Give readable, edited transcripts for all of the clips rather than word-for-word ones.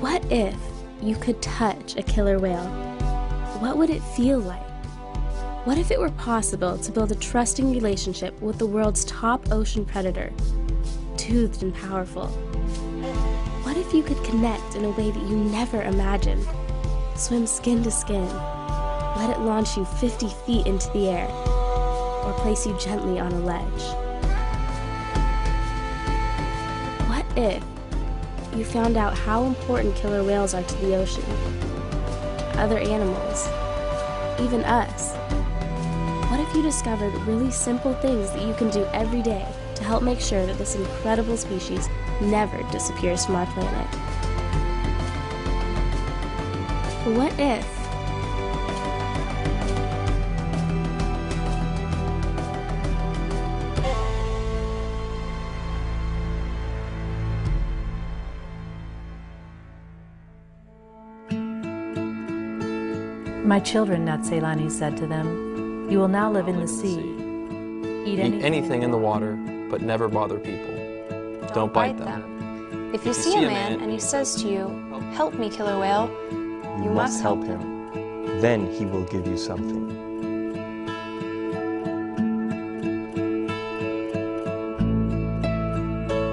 What if you could touch a killer whale? What would it feel like? What if it were possible to build a trusting relationship with the world's top ocean predator, toothed and powerful? What if you could connect in a way that you never imagined? Swim skin to skin, let it launch you 50 feet into the air, or place you gently on a ledge? What if you found out how important killer whales are to the ocean, other animals, even us? What if you discovered really simple things that you can do every day to help make sure that this incredible species never disappears from our planet? What if? My children, Natselani said to them, you will now live in the sea. Eat anything in the water, but never bother people. Don't bite them. If you see a man and he says to you, help me, killer whale, you must help him. Then he will give you something.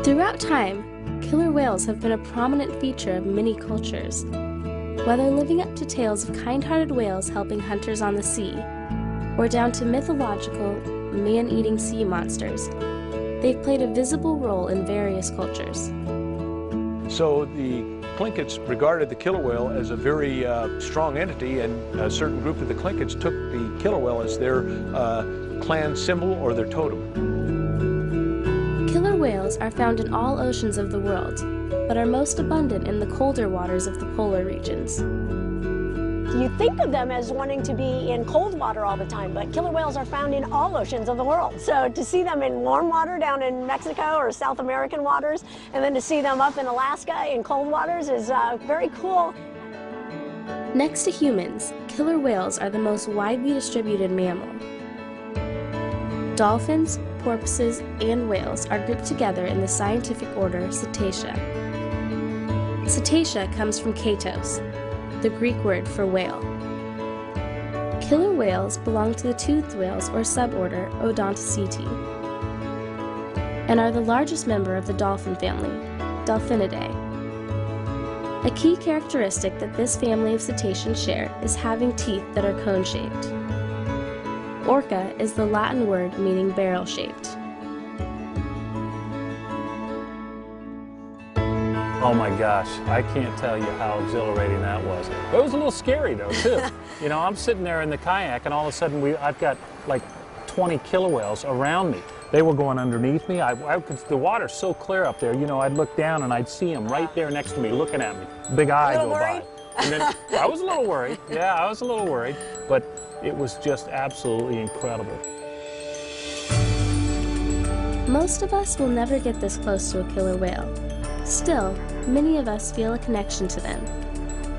Throughout time, killer whales have been a prominent feature of many cultures. Whether living up to tales of kind-hearted whales helping hunters on the sea, or down to mythological, man-eating sea monsters, they've played a visible role in various cultures. So the Tlinkits regarded the killer whale as a very strong entity, and a certain group of the Tlinkits took the killer whale as their clan symbol or their totem. Killer whales are found in all oceans of the world, but are most abundant in the colder waters of the polar regions. You think of them as wanting to be in cold water all the time, but killer whales are found in all oceans of the world. So to see them in warm water down in Mexico or South American waters, and then to see them up in Alaska in cold waters is very cool. Next to humans, killer whales are the most widely distributed mammal. Dolphins, porpoises, and whales are grouped together in the scientific order Cetacea. Cetacea comes from katos, the Greek word for whale. Killer whales belong to the toothed whales or suborder Odontoceti, and are the largest member of the dolphin family, Delphinidae. A key characteristic that this family of cetaceans share is having teeth that are cone-shaped. Orca is the Latin word meaning barrel-shaped. Oh my gosh, I can't tell you how exhilarating that was. It was a little scary though, too. You know, I'm sitting there in the kayak and all of a sudden I've got like 20 killer whales around me. They were going underneath me. The water's so clear up there, you know, I'd look down and I'd see them right there next to me looking at me. Big eye go by. And then I was a little worried. Yeah, I was a little worried. But it was just absolutely incredible. Most of us will never get this close to a killer whale. Still, many of us feel a connection to them.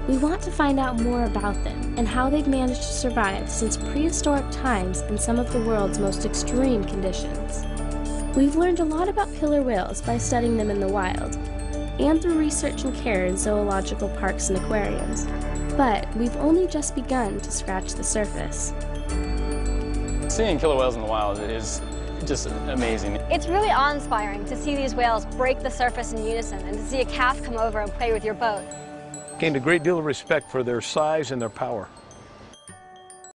We want to find out more about them and how they've managed to survive since prehistoric times in some of the world's most extreme conditions. We've learned a lot about killer whales by studying them in the wild, and through research and care in zoological parks and aquariums. But we've only just begun to scratch the surface. Seeing killer whales in the wild is just amazing. It's really awe-inspiring to see these whales break the surface in unison and to see a calf come over and play with your boat. Gained a great deal of respect for their size and their power.